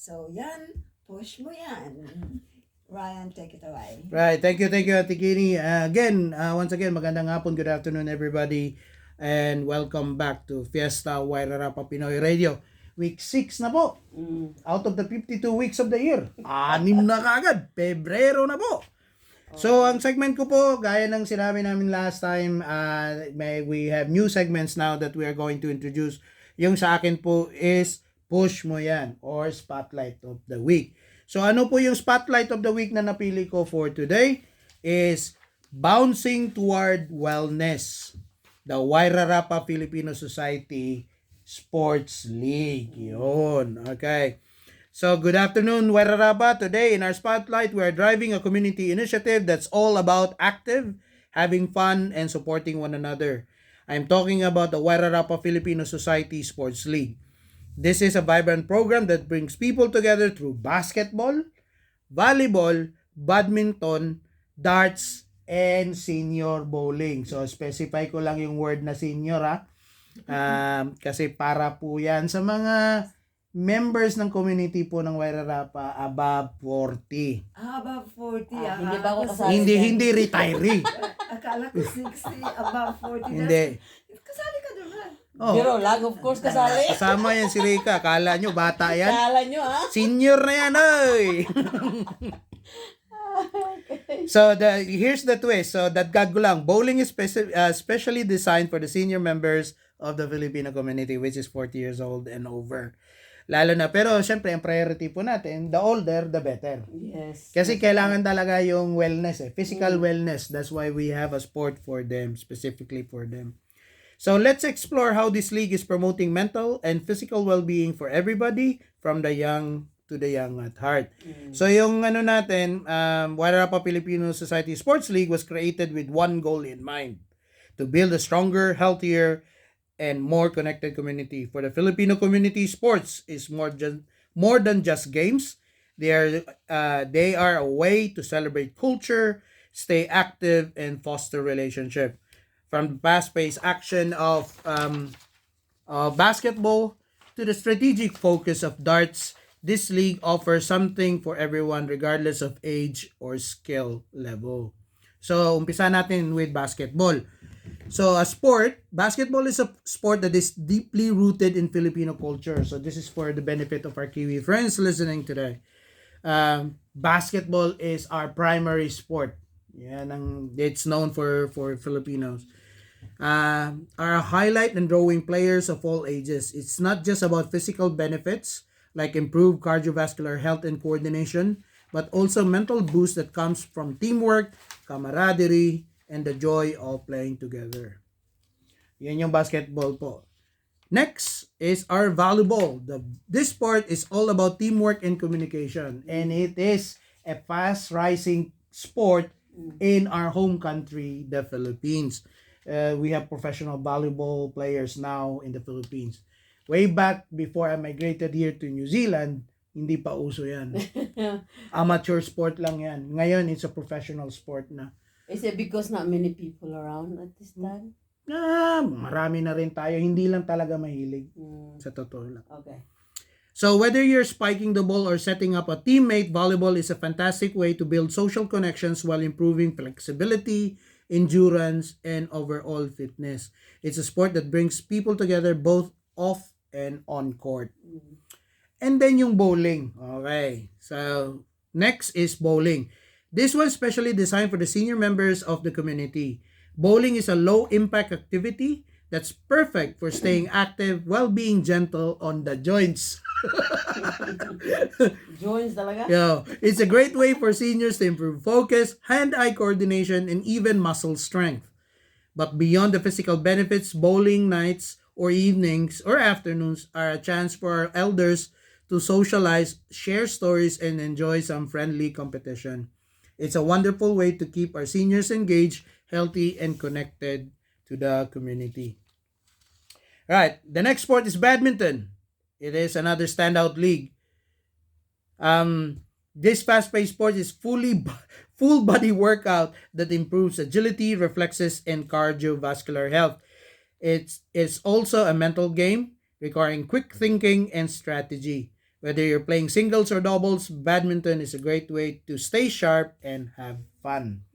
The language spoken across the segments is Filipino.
So yan, push mo yan. Ryan, take it away. Right, thank you, Ate Kini. Once again, magandang hapon, good afternoon everybody, and welcome back to Fiesta Wairarapa Pinoy Radio. Week 6 na po, out of the 52 weeks of the year. 6 na kaagad, Pebrero na po. So, ang segment ko po, gaya ng sinabi namin last time, we have new segments now that we are going to introduce. Yung sa akin po is Push Mo Yan or Spotlight of the Week. So, ano po yung Spotlight of the Week na napili ko for today is Bouncing Toward Wellness, the Wairarapa Filipino Society Sports League. Yun. Okay. So, good afternoon, Wairarapa. Today, in our spotlight, we are driving a community initiative that's all about active, having fun, and supporting one another. I'm talking about the Wairarapa Filipino Society Sports League. This is a vibrant program that brings people together through basketball, volleyball, badminton, darts, and senior bowling. So, specify ko lang yung word na senior, kasi para po yan sa mga members ng community po ng Wairarapa above 40. Above 40. Hindi ba ako kasali? Hindi retiree. Akala ko 60, above 40. Hindi. Kasali ka doon, ha? Oh, Pero lag, of course, kasali. kasama yan si Rika. Akala nyo, bata yan. Kala nyo, ha? Senior na yan, oy! So, here's the twist. So, dagdag ko lang. Bowling is specially designed for the senior members of the Filipino community, which is 40 years old and over. Lalo na, pero syempre, ang priority po natin, the older, the better. Yes. Kasi kailangan talaga yung wellness, physical wellness. That's why we have a sport for them, specifically for them. So let's explore how this league is promoting mental and physical well-being for everybody, from the young to the young at heart. So yung Wairarapa Filipino Society Sports League was created with one goal in mind: to build a stronger, healthier, and more connected community. For the Filipino community, sports is more than just games. They are a way to celebrate culture, stay active, and foster relationship. From the fast-paced action of basketball to the strategic focus of darts, this league offers something for everyone regardless of age or skill level. So, umpisa natin with basketball. So, basketball is a sport that is deeply rooted in Filipino culture. So, this is for the benefit of our Kiwi friends listening today. Basketball is our primary sport. It's known for Filipinos. Are highlight and drawing players of all ages. It's not just about physical benefits like improved cardiovascular health and coordination, but also mental boost that comes from teamwork, camaraderie, and the joy of playing together. Yan yung basketball po. Next is our volleyball. This sport is all about teamwork and communication, and it is a fast-rising sport in our home country, the Philippines. We have professional volleyball players now in the Philippines. Way back before I migrated here to New Zealand, hindi pa uso yan. Amateur sport lang yan. Ngayon, it's a professional sport na. Is it because not many people around at this time? Marami na rin tayo. Hindi lang talaga mahilig. Sa totoo lang. Okay. So, whether you're spiking the ball or setting up a teammate, volleyball is a fantastic way to build social connections while improving flexibility, endurance, and overall fitness. It's a sport that brings people together both off and on court. And then yung bowling. Okay. So, next is bowling. This one specially designed for the senior members of the community. Bowling is a low-impact activity that's perfect for staying active while being gentle on the joints. Joins talaga? Yeah, it's a great way for seniors to improve focus, hand-eye coordination, and even muscle strength. But beyond the physical benefits, bowling nights or evenings or afternoons are a chance for our elders to socialize, share stories, and enjoy some friendly competition. It's a wonderful way to keep our seniors engaged, healthy, and connected to the community. Right, the next sport is badminton. It is another standout league. This fast-paced sport is full body workout that improves agility, reflexes, and cardiovascular health. It's also a mental game requiring quick thinking and strategy. Whether you're playing singles or doubles, badminton is a great way to stay sharp and have fun.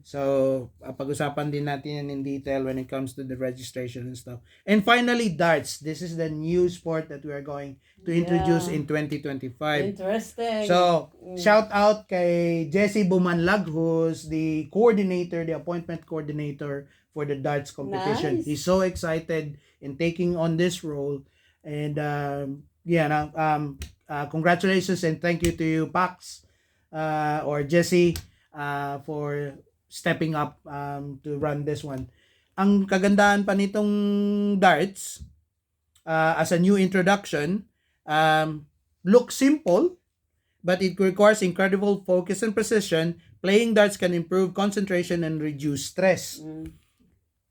So, pag-usapan din natin yan in detail when it comes to the registration and stuff. And finally, darts. This is the new sport that we are going to introduce in 2025. Interesting. So, shout out kay Jesse Bumanlag, who's the coordinator, the appointment coordinator for the darts competition. Nice. He's so excited in taking on this role. And, congratulations and thank you to you, Pax, or Jesse, for stepping up to run this one. Ang kagandahan pa nitong darts, as a new introduction, looks simple, but it requires incredible focus and precision. Playing darts can improve concentration and reduce stress.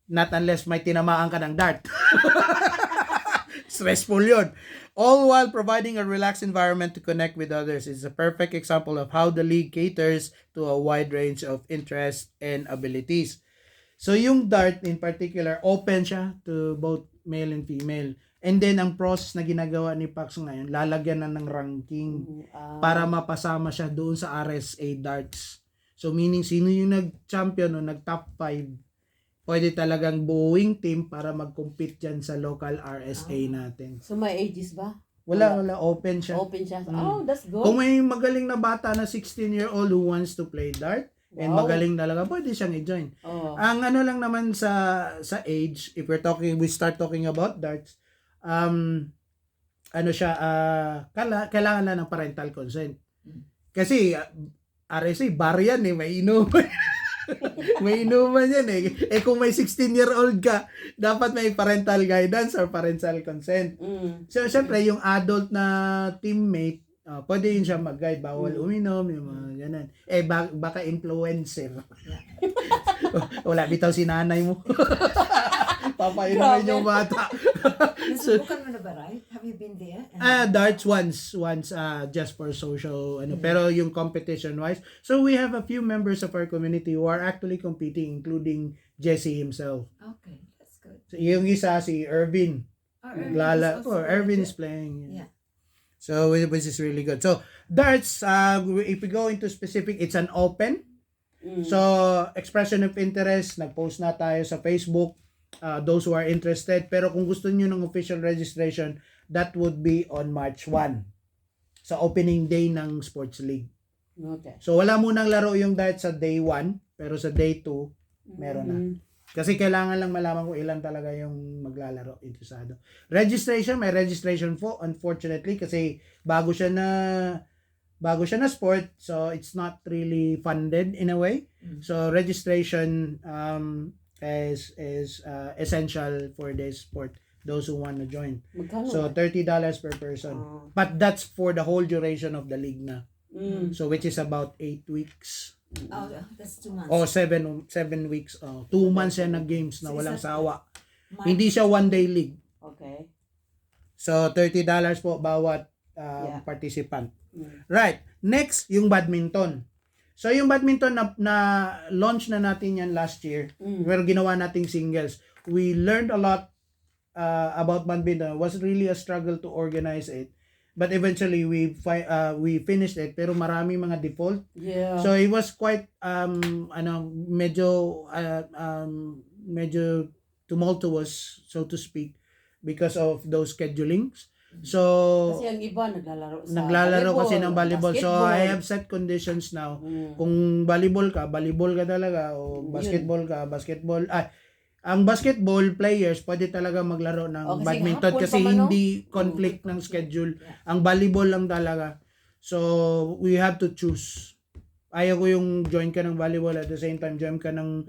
Not unless may tinamaan ka ng dart. Stressful yun. All while providing a relaxed environment to connect with others. It's a perfect example of how the league caters to a wide range of interests and abilities. So yung dart in particular, open siya to both male and female. And then ang process na ginagawa ni Pax ngayon, lalagyan na ng ranking para mapasama siya doon sa RSA darts. So meaning sino yung nag-champion o nag-top 5, pwede talagang buuing team para mag-compete dyan sa local RSA natin. So may ages ba? Wala, open siya. Open siya. Oh, that's good. Kung may magaling na bata na 16-year-old who wants to play dart, and magaling talaga, pwede siyang i-join. Ang ano lang naman sa age, if we start talking about darts, kailangan lang ng parental consent. Kasi RSA, bar yan may inuman. May inuman yan kung may 16-year-old ka, dapat may parental guidance or parental consent. So, syempre, yung adult na teammate, pwede yun siya mag-guide. Bawal uminom, yung mga ganun. Baka influencer. Wala, bitaw si nanay mo. Papainumin yung bata. Nasubukan mo na ba, right? Have you been there? Darts once just for social pero yung competition wise, so we have a few members of our community who are actually competing, including Jesse himself. Okay, that's good. So yung isa si Irvin. Irvin is good. playing. Yeah. So which is really good. So darts, if we go into specific, it's an open. So expression of interest, nag-post na tayo sa Facebook. Those who are interested. Pero kung gusto niyo ng official registration, that would be on March 1 sa opening day ng Sports League. Okay. So wala munang laro yung dart sa day 1, pero sa day 2, meron na. Kasi kailangan lang malaman kung ilan talaga yung maglalaro, interesado. Registration, may registration po, unfortunately, kasi bago siya na sport, so it's not really funded in a way. So registration is essential for this sport, those who want to join. Magkano? So $30 per person. But that's for the whole duration of the league na. So which is about 8 weeks. Oh, that's 2 months. O 7 weeks. 2 months yan na games na walang sawa. Hindi siya one-day league. Okay. So $30 po bawat participant. Right. Next, yung badminton. So yung badminton na launch na natin yan last year. Pero ginawa nating singles. We learned a lot about badminton. It was really a struggle to organize it. But eventually we finished it, pero maraming mga default. Yeah. So it was quite medyo tumultuous, so to speak, because of those schedulings. So kasi ang iba naglalaro kasi ng volleyball. So basketball. I have set conditions now. Kung volleyball ka talaga, o basketball ka, basketball. Ang basketball players pwede talaga maglaro ng badminton kasi hindi conflict ng schedule. Ang volleyball lang talaga. So we have to choose. Ayaw ko yung join ka ng volleyball at the same time join ka ng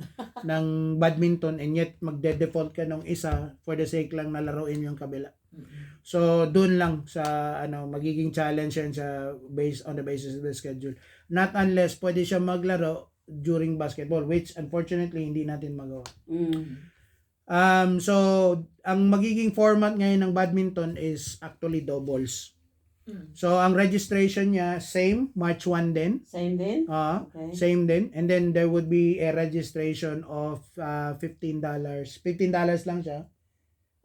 badminton and yet magde-default ka ng isa for the sake lang na laruin yung kabila. So doon lang sa magiging challenge yan based on the basis of the schedule. Not unless pwede siya maglaro during basketball, which unfortunately hindi natin magawa. So ang magiging format ngayon ng badminton is actually doubles. So ang registration niya same March 1 din. Same din? Okay. Same din. And then there would be a registration of $15. $15 lang siya.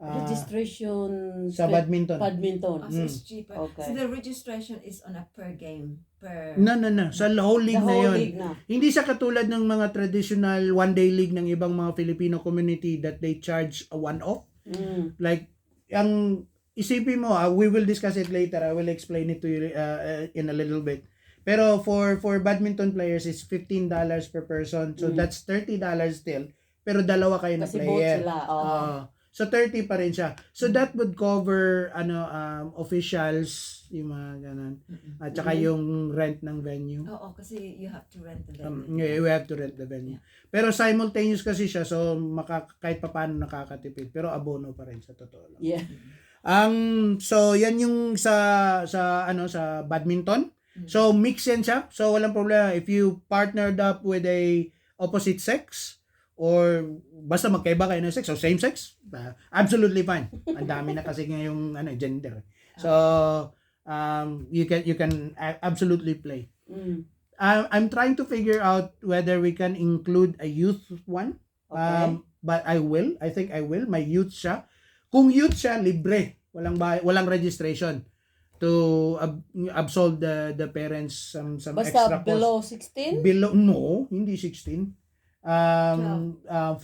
Registration sa badminton. badminton. So it's cheaper. Okay. So the registration is on a per game. No. Sa whole The league na whole yun. league na. Hindi siya katulad ng mga traditional one-day league ng ibang mga Filipino community that they charge a one-off. Like, ang isipin mo, we will discuss it later. I will explain it to you in a little bit. Pero for badminton players, it's $15 per person. So that's $30 still. Pero dalawa kayo na Kasi both player. sila. So 30 pa rin siya. So that would cover officials, yung mga ganun. At saka yung rent ng venue. Oo, kasi you have to rent the venue. We have to rent the venue. Pero simultaneous kasi siya, so kahit pa paano nakakatipid. Pero abono pa rin sa totoo lang. Yeah. So yan yung sa badminton. So mix yan siya. So walang problema if you partnered up with a opposite sex or basta magkaiba kayo ng sex, so same sex, absolutely fine. Ang dami na kasi ngayong gender. So you can absolutely play. I'm trying to figure out whether we can include a youth one. Okay. But I think I will. May youth siya. Kung youth siya, libre. Walang registration to absolve the parents some Basta extra cost. below 16? No, hindi 16. 14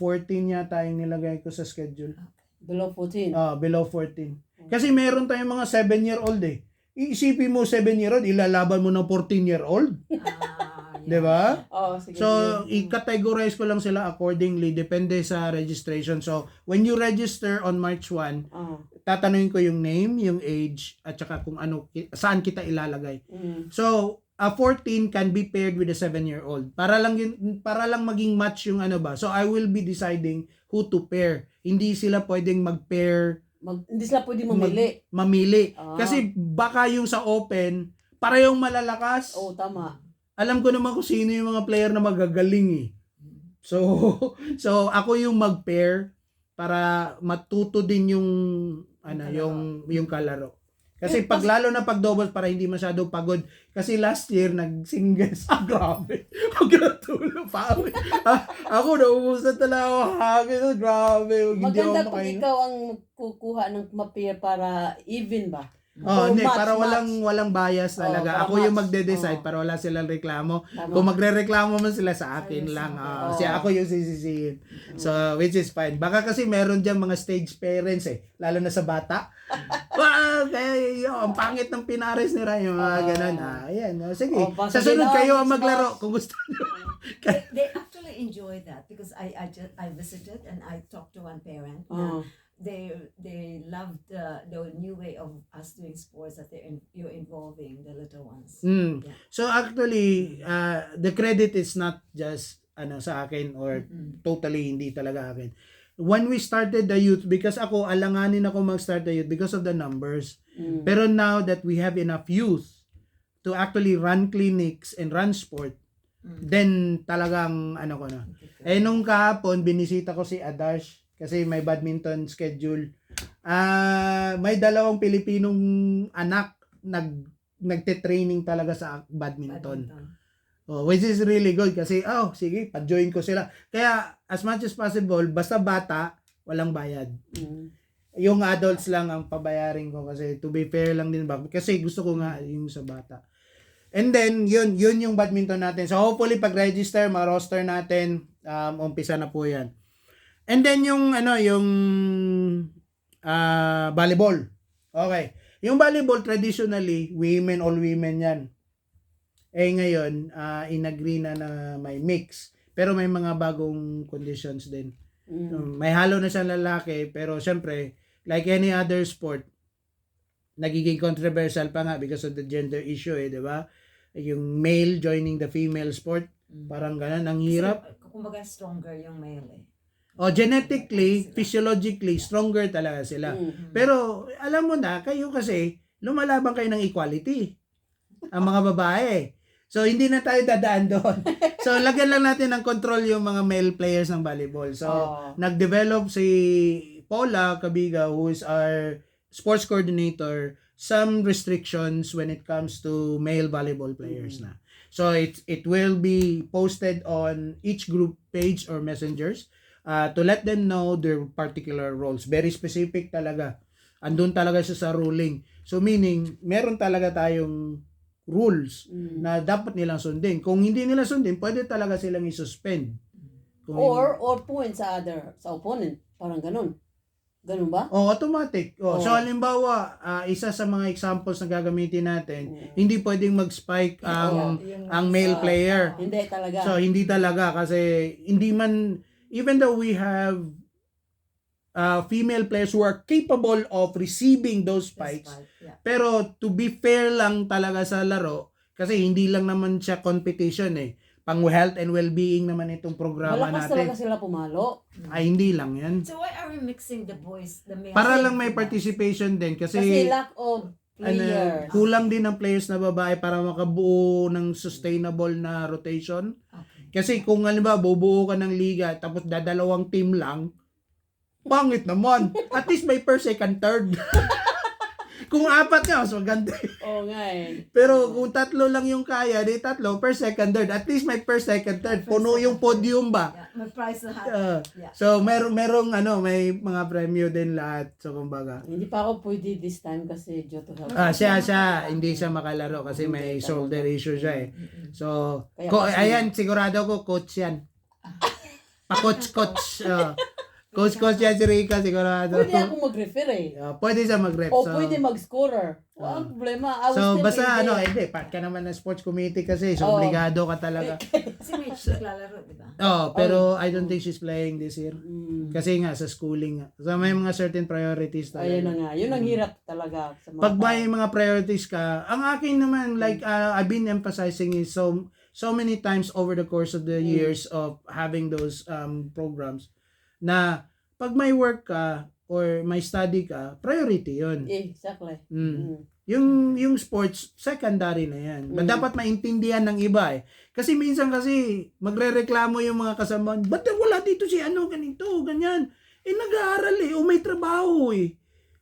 yata yung nilagay ko sa schedule. Below 14. Below 14. Kasi meron tayong mga 7-year-old eh. Iisipin mo 7-year-old, ilalaban mo ng 14-year-old. Di ba? Sige. So, i-categorize ko lang sila accordingly. Depende sa registration. So, when you register on March 1, tatanungin ko yung name, yung age, at saka kung saan kita ilalagay. So, a 14 can be paired with a 7-year-old. Para lang maging match yung So, I will be deciding who to pair. Hindi sila pwedeng mag-pair. Hindi sila pwedeng Mamili. Kasi baka yung sa open, parehong malalakas. Tama. Alam ko naman kung sino yung mga player na magagaling eh. So ako yung mag-pair para matuto din yung yung kalaro. Kasi lalo na pag doubles para hindi masyado pagod. Kasi last year nag-singles. Grabe. Ang gratulong pa. Ako naubusan talaga ako hangin. Grabe. Maganda pag ikaw ang kukuha ng mapair para even ba? Para walang bias talaga. Ako yung magde-decide para wala silang reklamo. Kung magrereklamo man sila sa akin lang. Ako yung sisisihin. So, which is fine. Baka kasi meron dyan mga stage parents eh. Lalo na sa bata. Ang pangit ng pinares ni Ryan. Mga ganun. Ayan. Sige. Sa sunod kayo ang maglaro kung gusto nyo. They actually enjoy that because I visited and I talked to one parent. They love the new way of us doing sports that you're involving the little ones. Yeah. So actually, the credit is not just sa akin or totally hindi talaga akin. When we started the youth, because ako alanganin ako mag-start the youth because of the numbers. Pero now that we have enough youth to actually run clinics and run sport, then talagang ko na. Nung kahapon binisita ko si Adash kasi may badminton schedule. May 2 Pilipinong anak nagte-training talaga sa badminton. Which is really good kasi sige, pa-join ko sila. Kaya as much as possible, basta bata, walang bayad. Yung adults lang ang pabayarin ko kasi to be fair lang din ba. Kasi gusto ko nga yung sa bata. And then yun yung badminton natin. So hopefully pag-register, ma-roster natin, umpisa na po 'yan. And then yung volleyball. Okay. Yung volleyball traditionally, all women 'yan. Ngayon, in-agree na may mix. Pero may mga bagong conditions din. May halo na sa lalaki, pero syempre, like any other sport, nagiging controversial pa nga because of the gender issue di ba? Yung male joining the female sport, parang ganun, ang hirap. Kasi, kumbaga stronger yung male eh. Genetically, physiologically, stronger talaga sila. Pero, alam mo na, kayo kasi, lumalaban kayo ng equality. Ang mga babae. So, hindi na tayo dadaan doon. So, lagyan lang natin ng control yung mga male players ng volleyball. So, nag-develop si Paula Cabiga, who is our sports coordinator, some restrictions when it comes to male volleyball players na. So, it will be posted on each group page or messengers. to let them know their particular roles. Very specific talaga. Andun talaga siya sa ruling. So meaning, meron talaga tayong rules na dapat nilang sundin. Kung hindi nila sundin, pwede talaga silang i-suspend. Kung Or point sa opponent. Parang ganun. Ganun ba? automatic. So halimbawa, isa sa mga examples na gagamitin natin, hindi pwedeng mag-spike ang male player. Hindi talaga. So hindi talaga kasi hindi man, even though we have female players who are capable of receiving those spikes, pero to be fair lang talaga sa laro, kasi hindi lang naman siya competition pang health and well-being naman itong programa Malakas natin. talaga sila pumalo. Ay, hindi lang yan. So why are we mixing the boys, the male? Para lang may participation din Kasi lack of players. kulang din ng players na babae para makabuo ng sustainable na rotation. Okay. Kasi kung halimbawa bubuo ka ng liga tapos dadalawang team lang, pangit naman. At least may first, second, third. Kung apat nga, mas maganda. Oo nga Pero kung tatlo lang yung kaya, di tatlo, first, second, third. At least may first, second, third. Puno yung podium ba? Yeah, may prize lahat. Yeah. So merong may mga premyo din lahat. So kumbaga. Hindi pa ako pwede this time kasi due to health. Siya hindi siya makalaro kasi may shoulder issue siya So, Kaya ayan, sigurado ko coach yan. Pa-coach. Coach yan si Rica, sigurado. Pwede ako mag-refer Pwede siya mag-rep. O pwede mag-scorer. Walang problema. I was So, still basta ready. hindi, part ka naman ng sports committee kasi, so obligado ka talaga. Kasi may naglalaro, di ba? Pero I don't think she's playing this year. Kasi nga, sa schooling nga. So, may mga certain priorities talaga. Ayun na nga. Yun ang hirap talaga. Sa mga Pag may mga priorities ka, ang akin naman, like, I've been emphasizing is so many times over the course of the years of having those programs, na pag may work ka or may study ka, priority yun. Exactly. Yung sports, secondary na yan. Dapat maintindihan ng iba Kasi minsan magre-reklamo yung mga kasama, ba't wala dito si ganito, ganyan. Nag-aaral o may trabaho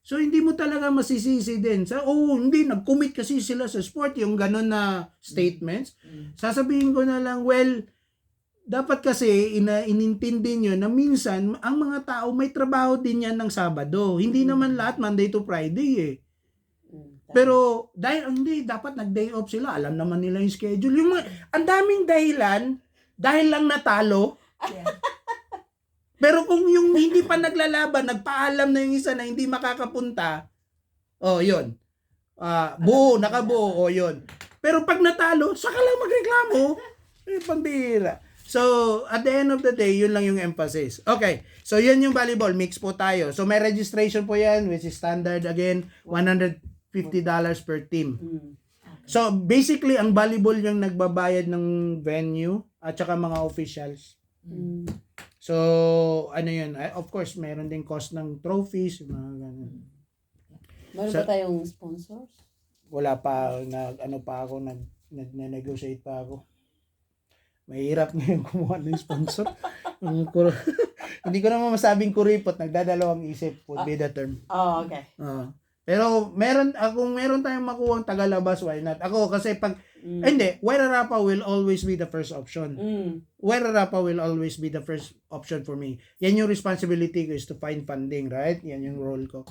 So, hindi mo talaga masisisi din. Hindi, nag-commit kasi sila sa sport, yung gano'n na statements. Sasabihin ko na lang, well, dapat kasi inintindi nyo na minsan, ang mga tao may trabaho din yan ng Sabado. Hindi naman lahat Monday to Friday Pero, hindi, dapat nag-day off sila. Alam naman nila yung schedule. Ang daming dahilan, dahil lang natalo. Yeah. Pero kung yung hindi pa naglalaban, nagpaalam na yung isa na hindi makakapunta, yun. Nakabuo, yun. Pero pag natalo, saka lang magreklamo. Pambira. So, at the end of the day, yun lang yung emphasis. Okay. So, yun yung volleyball. Mix po tayo. So, may registration po yan, which is standard again, $150 per team. So, basically, ang volleyball yung nagbabayad ng venue at saka mga officials. So, yun? Of course, meron din cost ng trophies, mga ganun. Meron ba tayong sponsors? Wala pa, nag-negotiate pa ako. Mahirap ngayon kumuha ng sponsor. Hindi ko naman masabing kuripot, nagdadalawang isip would be the term. Okay. Pero meron tayong makuha tagalabas, why not? Ako kasi hindi, Wairarapa will always be the first option. Wairarapa will always be the first option for me. Yan yung responsibility ko is to find funding, right? Yan yung role ko.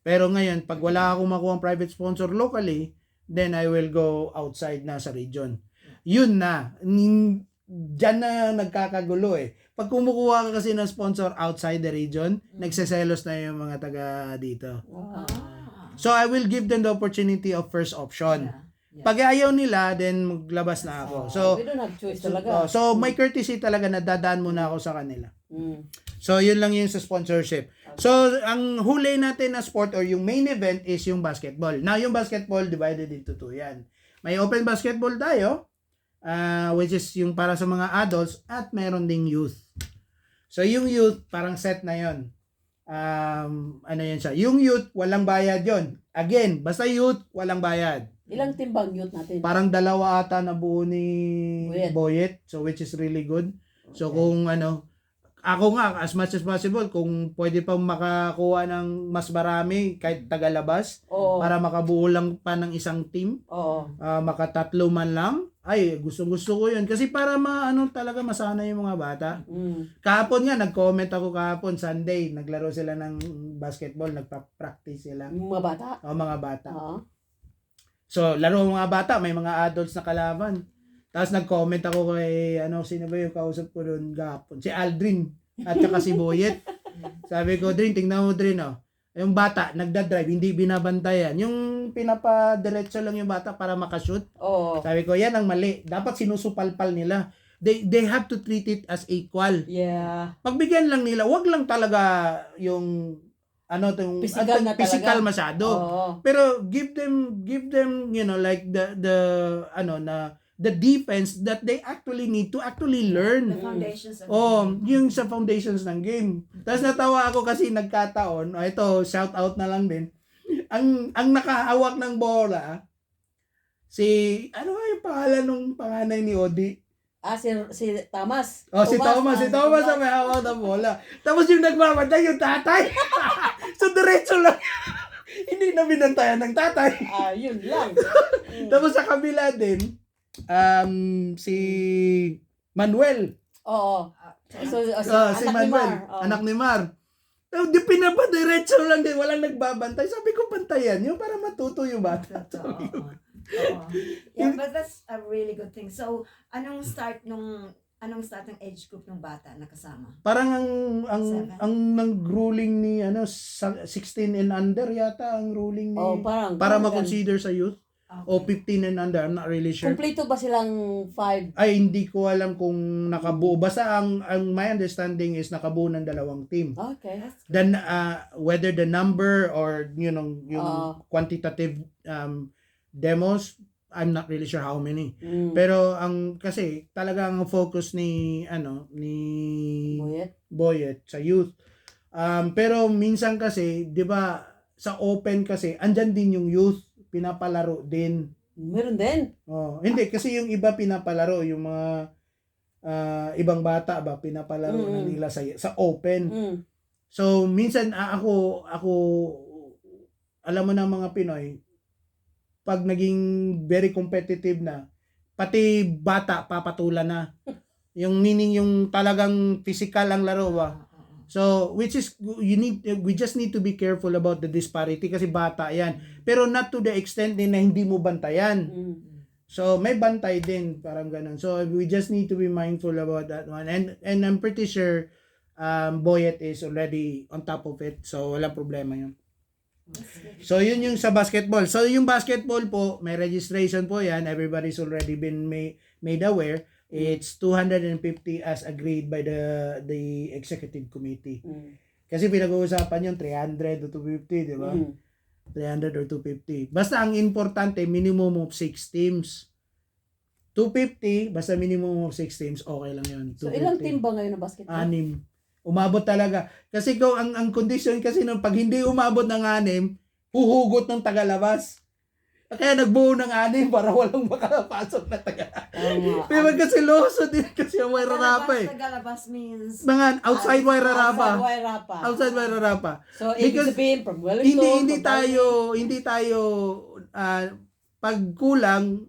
Pero ngayon, pag wala akong makuha private sponsor locally, then I will go outside na sa region. Yun na. Diyan na nagkakagulo Pag kumukuha ka kasi ng sponsor outside the region, nagseselos na yung mga taga dito. So, I will give them the opportunity of first option. Yeah. Pag ayaw nila, then maglabas na ako. So, we don't have choice talaga. So, may courtesy talaga na dadaan muna ako sa kanila. So, yun lang yung sa sponsorship. So, ang huli natin na sport or yung main event is yung basketball. Now, yung basketball divided into two yan. May open basketball tayo, which is yung para sa mga adults, at meron ding youth. So, yung youth, parang set na yon. Yan siya. Yung youth, walang bayad yon. Again, basta youth, walang bayad. Ilang timbang youth natin? Parang 2 ata na buo ni Boyet. So, which is really good. So, kung ako nga, as much as possible, kung pwede pang makakuha ng mas marami, kahit tagalabas, para makabuo lang pa ng isang team, makatatlo man lang, ay, gustong-gusto ko yun. Kasi para talaga masana yung mga bata. Mm. Kahapon nga, nag-comment ako kahapon, Sunday, naglaro sila ng basketball, nagpa-practice sila. Yung mga bata. O, mga bata. Oo. So, laro mga bata, may mga adults na kalaban. Tapos nag-comment ako kay, sino ba yung kausap ko doon kahapon? Si Aldrin, at saka si Boyet. Sabi ko, Drin, tingnan mo, Drin, yung bata, nagda-drive, hindi binabantayan. Yung pinapadiretso lang yung bata para makashoot. Oo. Sabi ko, yan ang mali. Dapat sinusupalpal nila. They have to treat it as equal. Yeah. Pagbigyan lang nila, wag lang talaga yung Physical na talaga. physical masyado. Oo. Pero give them like the defense that they actually need to actually The learn. foundations of Yung sa foundations ng game. Tapos natawa ako kasi nagkataon, ito shout out na lang din. Ang nakahawak ng bola si ano nga yung pangalan ng panganay ni Odi? Si Thomas. Si Thomas ang may hawak ng bola. Tapos yung nagmamatay yung tatay. So diretso lang. Hindi na binantayan ng tatay. Yun lang. Tapos sa kabila din, si Manuel. Oo. So, Si Manuel, anak ni Mar. Di pinapadiretso lang din, walang nagbabantay. Sabi ko, bantayan yun para matuto yung bata. Oo. Yeah, but that's a really good thing. So, anong start ng age group ng bata na kasama? Parang Seven? ang nag-ruling ni 16 and under yata ang ruling ni parang. para parang ma-consider sa youth. Okay. O 15 and under, I'm not really sure. Kompleto ba silang 5? Ay, hindi ko alam kung nakabuo. Basta ang my understanding is nakabuo ng 2 team. Okay. That's good. Then, whether the number or, yung quantitative demos, I'm not really sure how many. Mm. Pero, kasi, talagang focus ni Boyet sa youth. Pero, minsan kasi, di ba, sa open kasi, andyan din yung youth, pinapalaro din. Meron din. Hindi, kasi yung iba pinapalaro, yung mga ibang bata ba, pinapalaro na nila sa open. Mm. So, minsan ako, alam mo na mga Pinoy, pag naging very competitive na, pati bata, papatulan na. Yung meaning, yung talagang physical ang laro ba. So, which is, we just need to be careful about the disparity kasi bata yan. Pero not to the extent din na hindi mo bantayan. Mm. So, may bantay din, parang ganun. So, we just need to be mindful about that one. And I'm pretty sure Boyet is already on top of it. So, walang problema yun. So, yun yung sa basketball. So, yung basketball po, may registration po yan. Everybody's already been made aware. It's 250 as agreed by the executive committee. Mm. Kasi pinag-uusapan yung 300 o 250, di ba? 300 or 250. Basta ang importante, minimum of 6 teams. 250, basta minimum of 6 teams, okay lang yun. 250. So, ilang team ba ngayon ng basketball? 6. Umabot talaga. Kasi kung ang condition kasi nung pag hindi umabot ng 6, huhugot ng tagalabas. Kaya nagbuo ng 6 para walang makapasok na tagalabas. Pero kasi loso din kasi ang Wairarapa eh. Tagalabas means Mga outside Wairarapa. Outside Wairarapa. Outside Wairarapa. So, ibig Because sabihin, from Wellington, hindi tayo pag kulang,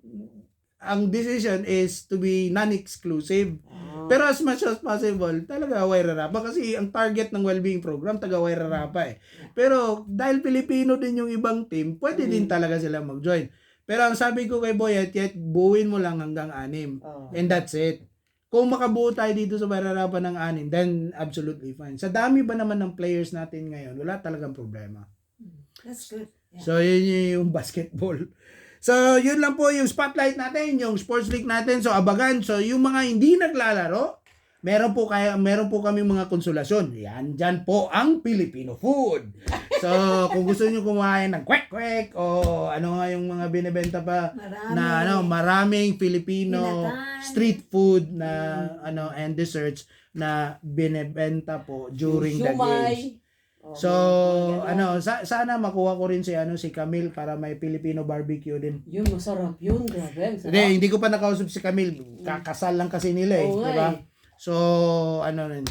ang decision is to be non-exclusive. Pero as much as possible, talaga Wairarapa kasi ang target ng well-being program taga Wairarapa eh. Pero dahil Pilipino din yung ibang team, pwede din talaga sila mag-join. Pero ang sabi ko kay Boyet, buuin mo lang hanggang 6. And that's it. Kung makabuo tayo dito sa Wairarapa ng 6, then absolutely fine. Sa dami ba naman ng players natin ngayon, wala talagang problema. that's good. Yeah. So yun yung basketball. So, yun lang po yung spotlight natin, yung sports league natin. So, abagan. So, yung mga hindi naglalaro, meron po kami mga konsolasyon. Yan, dyan po ang Filipino food. So, kung gusto niyo kumain ng kwek-kwek o ano nga yung mga binebenta pa maraming Filipino Pinatan. street food na and desserts na binebenta po during the games. So, sana makuha ko rin si Camille para may Filipino barbecue din. Yun, masarap yun. Grabe, ang sarap. Hindi ko pa nakausap si Camille. Kakasal lang kasi nila eh. Oo, Diba? So, ano rin.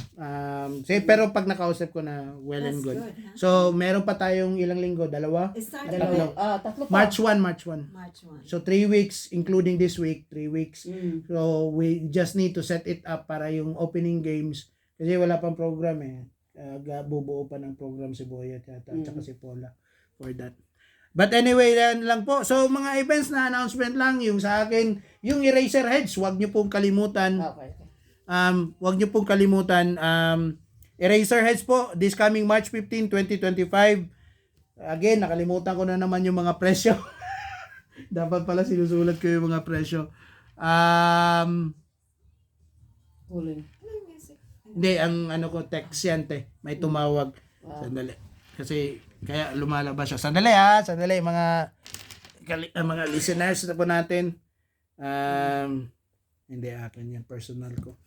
Pero pag nakausap ko na, well and That's good. good, huh? So, meron pa tayong ilang linggo? Dalawa? It started Tatlo. Tatlo pa. March 1, March 1. March 1. So, 3 weeks, including this week, 3 weeks. Mm. So, we just need to set it up para yung opening games. Kasi wala pang program eh. Bubuo pa ng program si Boyet yata, at saka si Paula for that. But anyway, yan lang po. So, mga events na announcement lang, yung sa akin, yung Eraserheads, wag nyo pong kalimutan. Okay. Wag nyo pong kalimutan. Eraserheads po, this coming March 15, 2025. Again, nakalimutan ko na naman yung mga presyo. Dapat pala sinusulat ko yung mga presyo. Huling. Ano yung music? Hindi, ang ano ko, text yan, te. May tumawag. Wow. Sandali. Kasi, kaya lumalabas siya. Sandali, mga listeners na po natin. Hindi akin yan, personal ko.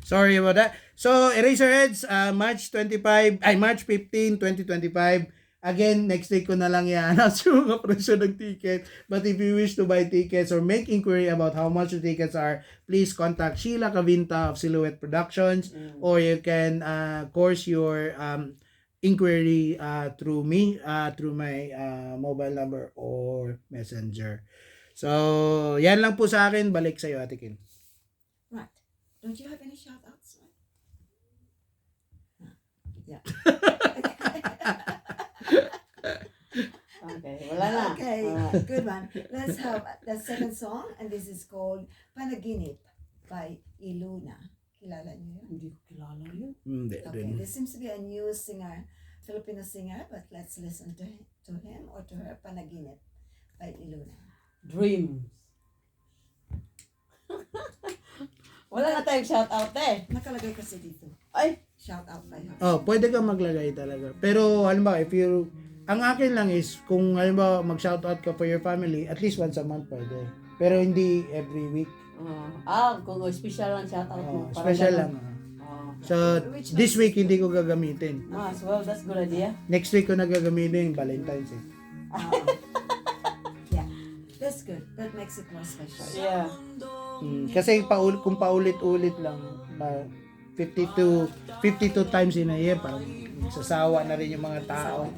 Sorry about that. So, Eraserheads, March 15, 2025. Again, next week ko na lang i-announce yung mga presyo ng ticket. But if you wish to buy tickets or make inquiry about how much the tickets are, please contact Sheila Cavinta of Silhouette Productions, or you can course your inquiry through me, through my mobile number or messenger. So, yan lang po sa akin. Balik sa'yo, Ate Kim. Right. Don't you have any shout-outs? Yeah. Okay, wala na. Okay, good one. Let's have the second song, and this is called Panaginip by Iluna. Kilala niyo yun? Hindi ko kilala yun. Hindi Okay, rin. there seems to be a new singer, Filipino singer, but let's listen to him or to her, Panaginip by Iluna. Dreams. Wala na tayong shout out eh. Nakalagay kasi dito. Ay, Shout out by her. Oh, pwede kang maglagay talaga. Pero halimbawa, if you ang akin lang is kung halimbawa mag-shoutout ka for your family, at least once a month pwede. Pero hindi every week. kung special lang shout out mo. Para Special ganun. lang. So, this week hindi ko gagamitin. Well, that's good idea. Next week ko na gagamitin Valentine's eh. Yeah, that's good. That makes it more special. Yeah. Kasi kung paulit-ulit lang, 52 times in a year, parang sasawa na rin yung mga tao.